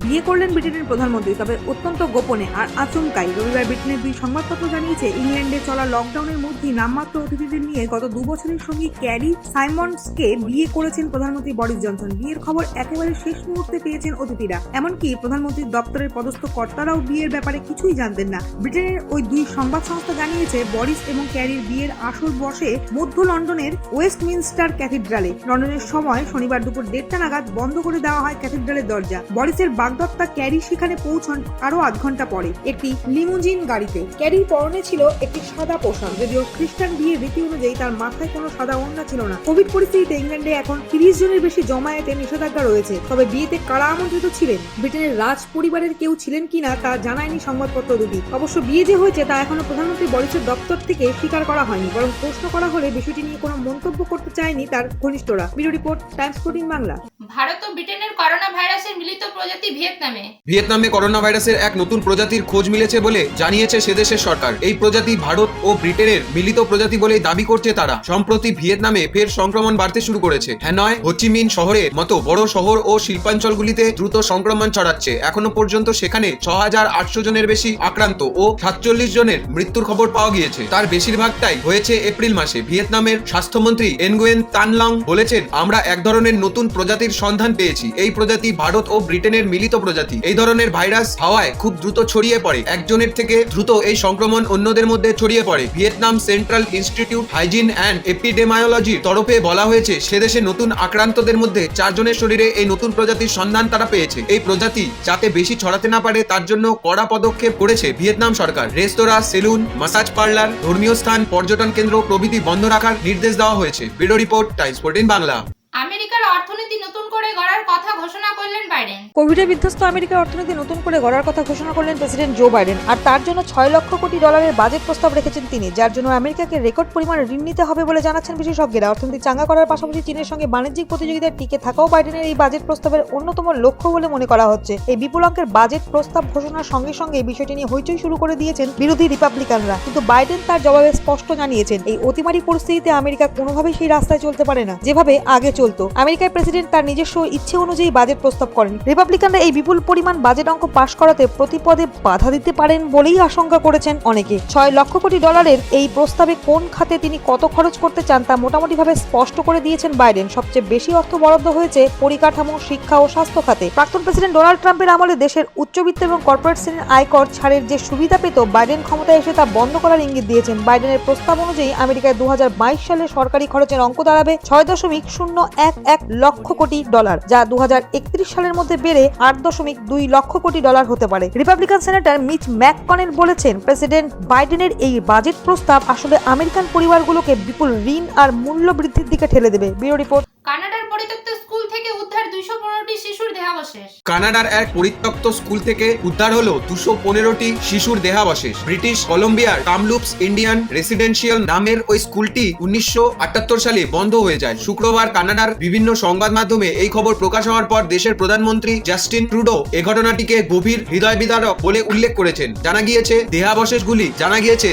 বিয়ে করলেন ব্রিটেনের প্রধানমন্ত্রী, তবে অত্যন্ত গোপনে আর আচমকাই। রবিবার ব্রিটেনের দুই সংবাদপত্র জানিয়েছে, ইংল্যান্ডে চলা লকডাউনের মধ্যেই নামমাত্র অতিথিদের নিয়ে গত 2 বছরের সঙ্গী ক্যারি সাইমন্ডসকে বিয়ে করেছেন প্রধানমন্ত্রী বরিস জনসন। বিয়ের খবর একেবারে শেষ মুহূর্তে পেয়েছেন অতিথিরা। এমনকি প্রধানমন্ত্রীর দপ্তরের পদস্থ কর্তারাও বিয়ের ব্যাপারে কিছুই জানতেন না। ব্রিটেনের ওই দুই সংবাদ সংস্থা জানিয়েছে, বরিস এবং ক্যারির বিয়ের আসর বসে মধ্য লন্ডনের ওয়েস্টমিনস্টার ক্যাথিড্রালে। লন্ডনের সময় শনিবার দুপুর 1:30 নাগাদ বন্ধ করে দেওয়া হয় ক্যাথিড্রালের দরজা। বরিসের বাগদত্তা ক্যারি সেখানে পৌঁছন আরো আধ ঘন্টা পরে একটি লিমুজিন গাড়িতে। ক্যারির পরনে ছিল একটি সাদা পোশাক। যদিও খ্রিস্টান বিয়ের রীতি অনুযায়ী তার মাথায় কোনো সাদা ওড়না ছিল না। কোভিড পরিস্থিতিতে ইংল্যান্ডে এখন 30 জনের বেশি জমায়েতে নিষেধাজ্ঞা রয়েছে। তবে বিয়েতে কারা আমন্ত্রিত ছিলেন, ব্রিটেনের রাজ পরিবারের কেউ ছিলেন কিনা তা জানায়নি সংবাদপত্র দুটি। অবশ্য বিয়ে যে হয়েছে তা এখনো প্রধানমন্ত্রী বরিসের দপ্তর থেকে স্বীকার করা হয়নি, বরং প্রশ্ন করা হলে বিষয়টি নিয়ে কোনো মন্তব্য করতে চায়নি তার ঘনিষ্ঠরা। Bureau report, Times 14 Bangla. Bharat ও ব্রিটেনের করোনা ভাইরাসের মিলিত প্রজাতি ভিয়েতনামে করোনা ভাইরাসের এক নতুন প্রজাতির খোঁজ মিলেছে বলে জানিয়েছে সেদেশের সরকার। এই প্রজাতি ভারত ও ব্রিটেনের মিলিত প্রজাতি বলেই দাবি করছে তারা। সম্প্রতি ভিয়েতনামে ফের সংক্রমণ বাড়তে শুরু করেছে। হ্যানয়, হোচিমিন শহরের মতো বড় শহর ও শিল্পাঞ্চলগুলিতে দ্রুত সংক্রমণ ছড়াচ্ছে। এখনো পর্যন্ত সেখানে 6,800 জনের বেশি আক্রান্ত ও 47 জনের মৃত্যুর খবর পাওয়া গিয়েছে। তার বেশিরভাগটাই হয়েছে এপ্রিল মাসে। ভিয়েতনামের স্বাস্থ্যমন্ত্রী এনগুয়েন তান লং বলেছেন, আমরা এক ধরনের নতুন প্রজাতির সন্ধান পেয়েছি। এই প্রজাতি ভারত ও ব্রিটেনের মিলিত প্রজাতি। এই ধরনের ভাইরাস হাওয়ায় খুব দ্রুত ছড়িয়ে পড়ে। একজনের থেকে দ্রুত এই সংক্রমণ অন্যদের মধ্যে ছড়িয়ে পড়ে। Vietnam central institute hygiene and এপিডেমিওলজির তরফে বলা হয়েছে, সেদেশে নতুন আক্রান্তদের মধ্যে 4 জনের শরীরে এই নতুন প্রজাতির সন্ধান তারা পেয়েছে। এই প্রজাতি যাতে বেশি ছড়াতে না পারে তার জন্য কড়া পদক্ষেপ করেছে ভিয়েতনাম সরকার। রেস্তোরাঁ, সেলুন, মাসাজ পার্লার, ধর্মীয় স্থান, পর্যটন কেন্দ্র প্রভৃতি বন্ধ রাখার নির্দেশ দেওয়া হয়েছে। Bureau report, Times 14 Bangla. আমেরিকার অর্থনীতি নতুন করে গড়ার কথা ঘোষণা করলেন বাইডেন। কোভিডে বিধ্বস্ত আমেরিকার অর্থনীতি নতুন করে গড়ার কথা ঘোষণা করলেন প্রেসিডেন্ট জো বাইডেন। আর তার জন্য $6 লক্ষ কোটি বাজেট প্রস্তাব রেখেছেন তিনি, যার জন্য আমেরিকাকে রেকর্ড পরিমাণ ঋণ নিতে হবে বলে জানাচ্ছেন বিশেষজ্ঞরা। অর্থনীতি চাঙ্গা করার পাশাপাশি চীনের সঙ্গে বাণিজ্যিক প্রতিযোগিতায় টিকে থাকাও বাইডেনের এই বাজেট প্রস্তাবের অন্যতম লক্ষ্য বলে মনে করা হচ্ছে। এই বিপুল অঙ্কের বাজেট প্রস্তাব ঘোষণার সঙ্গে সঙ্গে এই বিষয়টি নিয়ে হইচই শুরু করে দিয়েছেন বিরোধী রিপাবলিকানরা। কিন্তু বাইডেন তার জবাবে স্পষ্ট জানিয়েছেন, এই অতিমারী পরিস্থিতিতে আমেরিকা কোনোভাবেই সেই রাস্তায় চলতে পারে না যেভাবে আগে চলতো। আমেরিকার প্রেসিডেন্ট তার নিজস্ব ইচ্ছে অনুযায়ী বাজেট প্রস্তাব করেন। রিপাবলিকানরা এই বিপুল পরিমাণ বাজেট অঙ্ক পাশ করাতে প্রতিপদে বাধা দিতে পারেন বলেই আশঙ্কা করেছেন অনেকে। $6 লক্ষ কোটি এই প্রস্তাবে কোন খাতে তিনি কত খরচ করতে চান তা মোটামুটিভাবে স্পষ্ট করে দিয়েছেন বাইডেন। সবচেয়ে বেশি অর্থ বরাদ্দ হয়েছে পরিকাঠামো, শিক্ষা ও স্বাস্থ্য খাতে। প্রাক্তন প্রেসিডেন্ট ডোনাল্ড ট্রাম্পের আমলে দেশের উচ্চবিত্ত এবং কর্পোরেট শ্রেণীর আয়কর ছাড়ের যে সুবিধা পেত, বাইডেন ক্ষমতায় এসে তা বন্ধ করার ইঙ্গিত দিয়েছেন। বাইডেনের প্রস্তাব অনুযায়ী আমেরিকায় 2022 সালে সরকারি খরচের অঙ্ক দাঁড়াবে $6.011 লক্ষ কোটি, যা 2031 সালের মধ্যে বেড়ে $8.2 লক্ষ কোটি হতে পারে। রিপাবলিকান সেনেটর মিচ ম্যাককনেল বলেছেন, প্রেসিডেন্ট বাইডেনের এই বাজেট প্রস্তাব আসলে আমেরিকান পরিবারগুলোকে বিপুল ঋণ আর মূল্য বৃদ্ধির দিকে ঠেলে দেবে। Bureau report. কানাডার পরিত্যক্ত স্কুল থেকে উদ্ধার 215টি শিশুর দেহাবশেষ। কানাডার এক পরিত্যক্ত স্কুল থেকে উদ্ধার হলো 215টি শিশুর দেহাবশেষ। ব্রিটিশ কলম্বিয়ার কামলুপস ইন্ডিয়ান রেসিডেন্সিয়াল নামের ওই স্কুলটি 1978 সালে বন্ধ হয়ে যায়। শুক্রবার কানাডার বিভিন্ন সংবাদ মাধ্যমে এই খবর প্রকাশ হওয়ার পর দেশের প্রধানমন্ত্রী জাস্টিন ট্রুডো এ ঘটনাটিকে গভীর হৃদয় বিদারক বলে উল্লেখ করেছেন। জানা গিয়েছে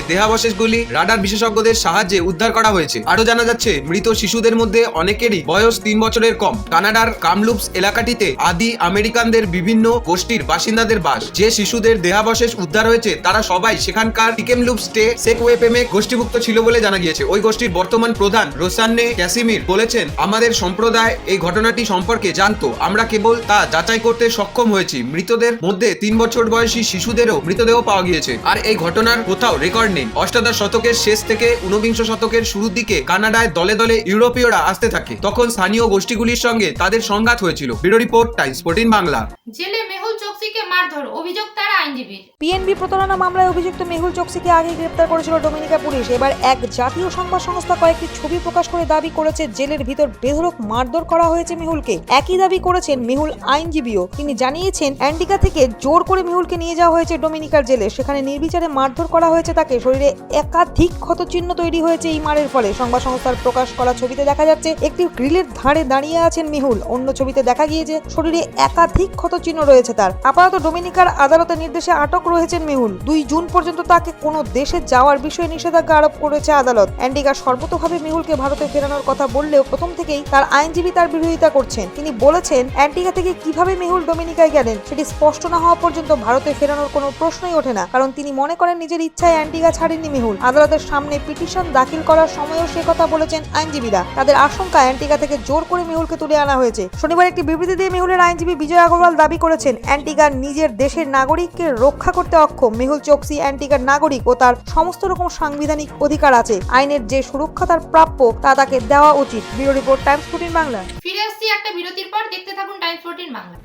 দেহাবশেষগুলি রাডার বিশেষজ্ঞদের সাহায্যে উদ্ধার করা হয়েছে। আরো জানা যাচ্ছে, মৃত শিশুদের মধ্যে অনেকেরই বয়স 3 বছরের কম। কানাডার কামলুপস এলাকাটিতে আদি আমেরিকানদের বিভিন্ন গোষ্ঠীর বাসিন্দাদের বাস। যে শিশুদের দেহাবশেষ উদ্ধার হয়েছে তারা সবাই সেখানকার টিকেমলুপস টে সেকওয়েপেমে গোষ্ঠীভুক্ত ছিল বলে জানা গিয়েছে। ওই গোষ্ঠীর বর্তমান প্রধান রোসান্নে ক্যাসিমির বলেছেন, আমাদের সম্প্রদায় এই ঘটনাটি সম্পর্কে জানতো, আমরা কেবল তা যাচাই করতে সক্ষম হয়েছি। মৃতদের মধ্যে 3 বছর বয়সী শিশুদেরও মৃতদেহ পাওয়া গিয়েছে। আর এই ঘটনার কোথাও রেকর্ড নেই। অষ্টাদশ শতকের শেষ থেকে 19বিংশ শতকের শুরুর দিকে কানাডায় দলে দলে ইউরোপীয়রা আসতে থাকে। তখন স্থানীয় গোষ্ঠীগুলির সঙ্গে তাদের সংঘাত হয়েছিল। Bureau report, Times 14 Bangla. জেলে মেহুল চোকসিকে মারধর, অভিযোগ তার আইনজীবীর। পিএনবি প্রতারণা মামলায় অভিযুক্ত মেহুল চোকসিকে আগে গ্রেপ্তার করেছিল ডোমিনিকা পুলিশ। এবার এক জাতীয় সংবাদ সংস্থা কয়েকটি ছবি প্রকাশ করে দাবি করেছে, জেলের ভিতর বেধড়ক মারধর করা হয়েছে মেহুলকে। একই দাবি করেছেন মেহুল আইনজীবীও। তিনি জানিয়েছেন, অ্যান্টিগা থেকে জোর করে মেহুলকে নিয়ে যাওয়া হয়েছে ডোমিনিকার জেলে। সেখানে নির্বিচারে মারধর করা হয়েছে তাকে। শরীরে একাধিক ক্ষতচিহ্ন তৈরি হয়েছে এই মারের ফলে। সংবাদ সংস্থার প্রকাশ করা ছবিতে দেখা যাচ্ছে, একটি গ্রিলের ধারে দাঁড়িয়ে আছেন মেহুল। অন্য ছবিতে দেখা গিয়েছে শরীরে একাধিক ক্ষতচিহ্ন রয়েছে তার। আপাতত ডোমিনিকার আদালতের নির্দেশে আটক রয়েছেন মেহুল। 2 জুন পর্যন্ত তাকে কোনো দেশে যাওয়ার বিষয়ে নিষেধাজ্ঞা আরোপ করেছে আদালত। অ্যান্টিগা সর্বতোভাবে মেহুলকে ভারতে ফেরানোর কথা বললেও প্রথম থেকেই তার আইনজীবী তার বিরোধিতা করছেন। তিনি বলেছেন অ্যান্টিগা থেকে কিভাবে মেহুল ডোমিনিকায় গেলেন সেটি স্পষ্ট না হওয়া পর্যন্ত ভারতে ফেরানোর কোনো প্রশ্নই ওঠে না, কারণ তিনি মনে করেন নিজের ইচ্ছায় অ্যান্টিগা ছাড়েননি মেহুল। আদালতের সামনে পিটিশন দাখিল করার সময়ও সে কথা বলেছেন আইনজীবীরা। তাদের আশঙ্কা অ্যান্টিগা থেকে জোর করে মেহুলকে তুলে আনা হয়েছে। শনিবার একটি বিবৃতি দিয়ে মেহুলের আইনজীবী বিজয় আগরওয়াল দাবি করেছেন অ্যান্টিগা নিজের দেশের নাগরিককে রক্ষা করতে অক্ষম। মেহুল চোকসি অ্যান্টিগার নাগরিক ও তার সমস্ত রকম সাংবিধানিক অধিকার আছে। আইনের যে সুরক্ষা তার প্রাপ্য তা তাকে দেওয়া উচিত। Bureau report, Times 14 Bangla. ফিরে আসছি একটা বিরতির পর, দেখতে থাকুন টাইমস 14 বাংলা।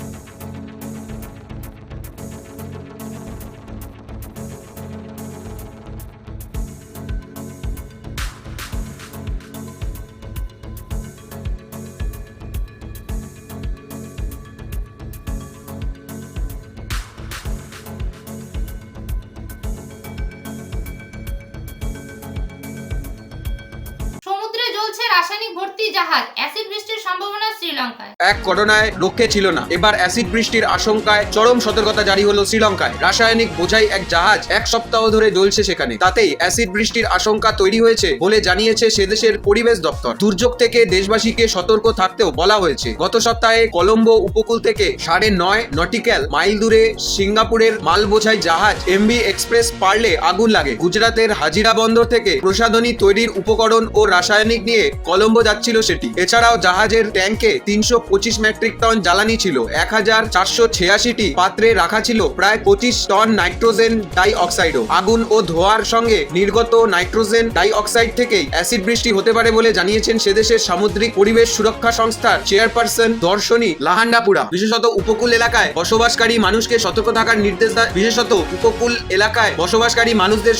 সমুদ্রে জ্বলছে রাসায়নিক ভর্তি জাহাজ, অ্যাসিড বৃষ্টির সম্ভাবনা শ্রীলঙ্কায়। এক করোনায় রক্ষে ছিল না, এবার অ্যাসিড বৃষ্টির আশঙ্কায় চরম সতর্কতা জারি হলো শ্রীলঙ্কায়। রাসায়নিক বোঝাই এক জাহাজ 1 সপ্তাহ ধরে জ্বলছে সেখানে, তাতেই অ্যাসিড বৃষ্টির আশঙ্কা তৈরি হয়েছে বলে জানিয়েছে সে দেশের পরিবেশ দপ্তর। দুর্যোগ থেকে দেশবাসীকে সতর্ক থাকতেও বলা হয়েছে। গত সপ্তাহে কলম্বো উপকূল থেকে 9.5 নটিক্যাল মাইল দূরে সিঙ্গাপুরের মাল বোঝাই জাহাজ MV এক্সপ্রেস পার্লে আগুন লাগে। গুজরাতের হাজিরা বন্দর থেকে প্রসাধনী তৈরির উপকরণ ও রাসায়নিক নিয়ে কলম্বো যাচ্ছিল সেটি। এছাড়াও জাহাজের ট্যাঙ্কে 325 মেট্রিক টন জ্বালানি ছিল। 1486টি পাত্রে রাখা ছিল প্রায় 25 টন নাইট্রোজেন ডাই অক্সাইডও। আগুন ও ধোঁয়ার সঙ্গে নির্গত নাইট্রোজেন ডাই অক্সাইড থেকেই অ্যাসিড বৃষ্টি হতে পারে বলে জানিয়েছেন সেদেশের সামুদ্রিক পরিবেশ সুরক্ষা সংস্থার চেয়ারপারসন দর্শনী লাহান্ডাপুরা। বিশেষত উপকূল এলাকায় বসবাসকারী মানুষদের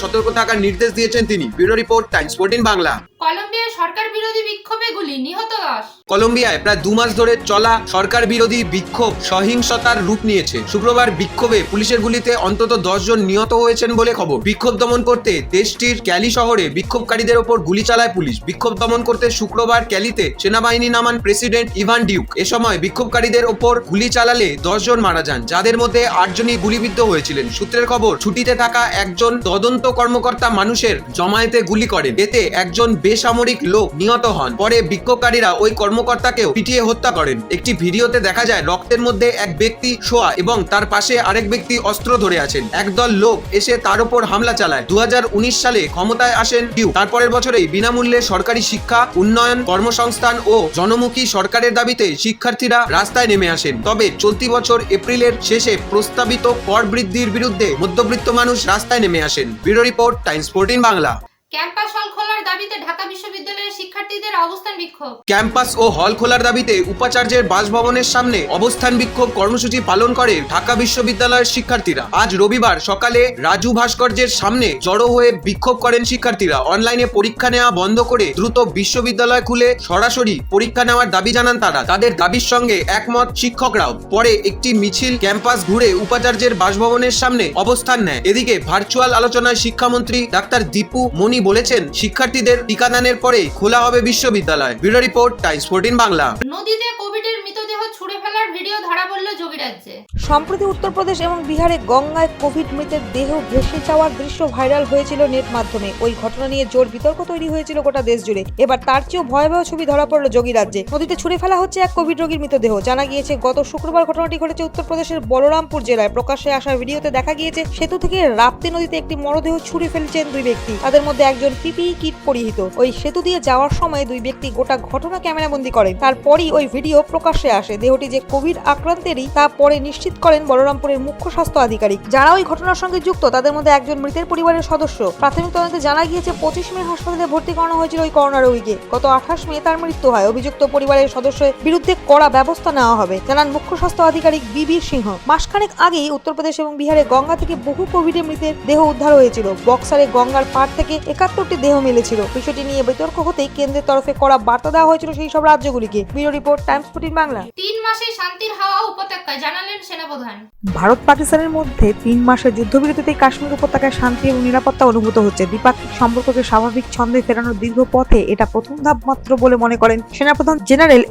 সতর্ক থাকার নির্দেশ দিয়েছেন তিনি। Bureau report, Times 14 Bangla. কলম্বিয়ায় সরকার বিরোধী বিক্ষোভে গুলি, নিহত 10। কলম্বিয়ায় প্রায় 2 মাস ধরে চলা সরকার বিরোধী বিক্ষোভ সহিংসতার রূপ নিয়েছে। শুক্রবার বিক্ষোভে পুলিশের গুলিতে অন্তত 10 জন নিহত হয়েছেন বলে খবর। বিক্ষোভ দমন করতে দেশটির ক্যালি শহরে বিক্ষোভকারীদের ওপর গুলি চালায় পুলিশ। বিক্ষোভ দমন করতে শুক্রবার ক্যালিতে সেনাবাহিনী নামান প্রেসিডেন্ট ইভান ডিউক। এ সময় বিক্ষোভকারীদের ওপর গুলি চালালে 10 জন মারা যান, যাদের মধ্যে 8 জনই গুলিবিদ্ধ হয়েছিলেন। সূত্রের খবর, ছুটিতে থাকা একজন তদন্ত কর্মকর্তা মানুষের জমায়েতে গুলি করেন। এতে একজন বেসামরিক লোক নিহত হন। পরে বিক্ষোভকারীরা ওই কর্মকর্তাকেও পিটিয়ে হত্যা করেন। একটি ভিডিওতে দেখা যায় রক্তের মধ্যে এক ব্যক্তি শোয়া এবং তার পাশে আরেক ব্যক্তি অস্ত্র ধরে আছেন। একদল লোক এসে তার উপর হামলা চালায়। 2019 সালে ক্ষমতায় আসেন ডিউক। তারপরের বছরেই বিনামূল্যে সরকারি শিক্ষা, উন্নয়ন, কর্মসংস্থান ও জনমুখী সরকারের দাবিতে শিক্ষার্থীরা রাস্তায় নেমে আসেন। তবে চলতি বছর এপ্রিলের শেষে প্রস্তাবিত কর বৃদ্ধির বিরুদ্ধে মধ্যবিত্ত মানুষ রাস্তায় নেমে আসেন। Bureau report, Times 14 Bangla. Campus হল খোলার দাবিতে ঢাকা বিশ্ববিদ্যালয়ের শিক্ষার্থীদের অবস্থান বিক্ষোভ। ক্যাম্পাস ও হল খোলার দাবিতে উপাচার্যের বাসভবনের সামনে অবস্থান বিক্ষোভ কর্মসূচি পালন করে ঢাকা বিশ্ববিদ্যালয়ের শিক্ষার্থীরা। আজ রবিবার সকালে রাজু ভাস্কর্যের সামনে জড়ো হয়ে বিক্ষোভ করেন শিক্ষার্থীরা। অনলাইনে পরীক্ষা নেওয়া বন্ধ করে দ্রুত বিশ্ববিদ্যালয় খুলে সরাসরি পরীক্ষা নেওয়ার দাবি জানান তারা। তাদের দাবির সঙ্গে একমত শিক্ষকরাও। পরে একটি মিছিল ক্যাম্পাস ঘুরে উপাচার্যের বাসভবনের সামনে অবস্থান নেয়। এদিকে ভার্চুয়াল আলোচনায় শিক্ষামন্ত্রী ডাক্তার দীপু মনি বলেছেন শিক্ষার্থীদের টিকাদানের পরে খোলা হবে বিশ্ববিদ্যালয়। Bureau report, Times 14 Bangla. নদীতে কোভিডের মৃতদেহ ছুঁড়ে ফেলার ভিডিও ধরা পড়ল যোগীরাজ্যে। সম্প্রতি উত্তরপ্রদেশ এবং বিহারে গঙ্গায় কোভিড মৃতের দেহ ভেসে যাওয়ার দৃশ্য ভাইরাল হয়েছিল নেট মাধ্যমে। ওই ঘটনা নিয়ে জোর বিতর্ক তৈরি হয়েছিল গোটা দেশ জুড়ে। এবার তার চেয়েও ভয়াবহ ছবি ধরা পড়ল যোগীরাজ্যে। নদীতে ছুঁড়ে ফেলা হচ্ছে এক কোভিড রোগীর মৃতদেহ। জানা গিয়েছে গত শুক্রবার ঘটনাটি ঘটেছে উত্তরপ্রদেশের বলরামপুর জেলায়। প্রকাশ্যে আসা ভিডিওতে দেখা গিয়েছে সেতু থেকে রাপ্তি নদীতে একটি মরদেহ ছুঁড়ে ফেলছেন 2 ব্যক্তি। তাদের মধ্যে একজন পিপিই কিট পরিহিত। ওই সেতু দিয়ে যাওয়ার সময় 2 ব্যক্তি গোটা ঘটনা ক্যামেরাবন্দি করেন। তারপরই ওই ভিডিও প্রকাশ্যে আসে। দেহটি যে কোভিড আক্রান্তেরই তা পরে নিশ্চিত করেন বলরামপুরের মুখ্য স্বাস্থ্য আধিকারিক। যারা ওই ঘটনার সঙ্গে যুক্ত তাদের মধ্যে একজন মৃতের পরিবারের সদস্য। প্রাথমিক তদন্তে জানা গিয়েছে 25 মে হাসপাতালে ভর্তি করানো হয়েছিল ওই করোনা রোগীকে। গত 28 মে তার মৃত্যু হয়। অভিযুক্ত পরিবারের সদস্যের বিরুদ্ধে কড়া ব্যবস্থা নেওয়া হবে জানান মুখ্য স্বাস্থ্য আধিকারিক বিবি সিংহ। মাসখানেক আগেই উত্তরপ্রদেশ এবং বিহারে গঙ্গা থেকে বহু কোভিডে মৃতের দেহ উদ্ধার হয়েছিল। বক্সারে গঙ্গার পাড় থেকে 71টি দেহ মিলেছিল। বিষয়টি নিয়ে বিতর্ক হতেই কেন্দ্রের তরফে কড়া বার্তা দেওয়া হয়েছিল সেই সব রাজ্যগুলিকে। Bureau report, Times 14 Bangla. 3 মাসে শান্তির হাওয়া উপত্যকায়, জানালেন সেনাপ্রধান। ভারত পাকিস্তানের মধ্যে 3 মাসের যুদ্ধবিরতিতে কাশ্মীর উপত্যকায় শান্তি এবং নিরাপত্তা অনুভূত হচ্ছে। দ্বিপাক্ষিক সম্পর্ককে স্বাভাবিক ছন্দে ফেরানোর দীর্ঘ পথে এটা প্রথম ধাপ মাত্র বলে মনে করেন সেনাপ্রধান জেনারেল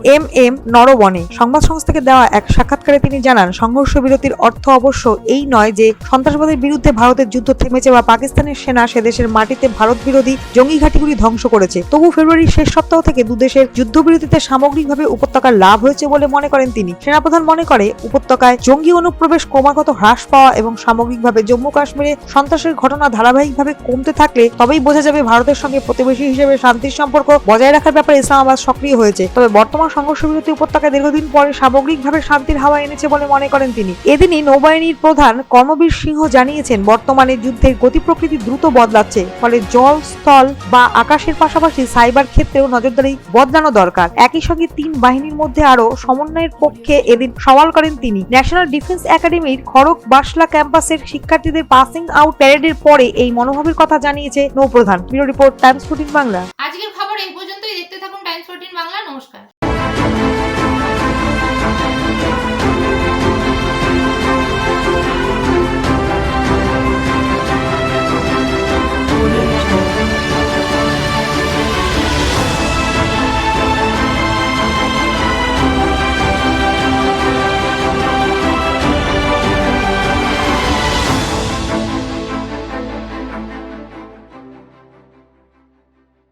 এম নরবণে। সংবাদ সংস্থাকে দেওয়া এক সাক্ষাৎকারে তিনি জানান, সংঘর্ষ বিরতির অর্থ অবশ্য এই নয় যে সন্ত্রাসবাদের বিরুদ্ধে ভারতের যুদ্ধ থেমেছে বা পাকিস্তানের সেনা সে দেশের মাটিতে ভারত বিরোধী জঙ্গি ঘাঁটিগুলি ধ্বংস করেছে। তবু ফেব্রুয়ারির শেষ সপ্তাহ থেকে দুদেশের যুদ্ধবিরতিতে সামগ্রিকভাবে উপত্যকার লাভ হয়েছে বলে মনে করেন তিনি। সেনাপ্রধান মনে করে উপত্যকায় জঙ্গি অনুপ্রবেশ ক্রমাগত হ্রাস পাওয়া এবং সামগ্রিকভাবে জম্মু কাশ্মীরে সন্ত্রাসের ঘটনা ধারাবাহিকভাবে কমতে থাকলে তবেই বোঝা যাবে ভারতের সঙ্গে প্রতিবেশী হিসেবে শান্তির সম্পর্ক বজায় রাখার ব্যাপারে ইসলামাবাদ সক্রিয় হয়েছে। তবে বর্তমান সংঘর্ষ বিরতি উপত্যকায় দীর্ঘদিন পরে সামগ্রিকভাবে শান্তির হাওয়া এনেছে বলে মনে করেন তিনি। এদিনই নৌবাহিনীর প্রধান কর্মবীর সিংহ জানিয়েছেন, বর্তমানে যুদ্ধের গতি প্রকৃতি দ্রুত বদলাচ্ছে, ফলে জল, স্থল বা আকাশের পাশাপাশি সাইবার ক্ষেত্রেও নজরদারি বদলানো দরকার। একই সঙ্গে 3 বাহিনীর মধ্যে আরো সমন্বয়ের পক্ষে এদিন সওয়াল করেন তিনি। ন্যাশনাল ডিফেন্স একাডেমির খড়গ বাসলা ক্যাম্পাসের শিক্ষার্থীদের পাসিং আউট প্যারেডের পরে এই মনোভাবের কথা জানিয়েছে নৌপ্রধান। Bureau report, Times 14 Bangla. আজকের খবর এই পর্যন্তই। দেখতে থাকুন টাইমস 14 বাংলা। নমস্কার।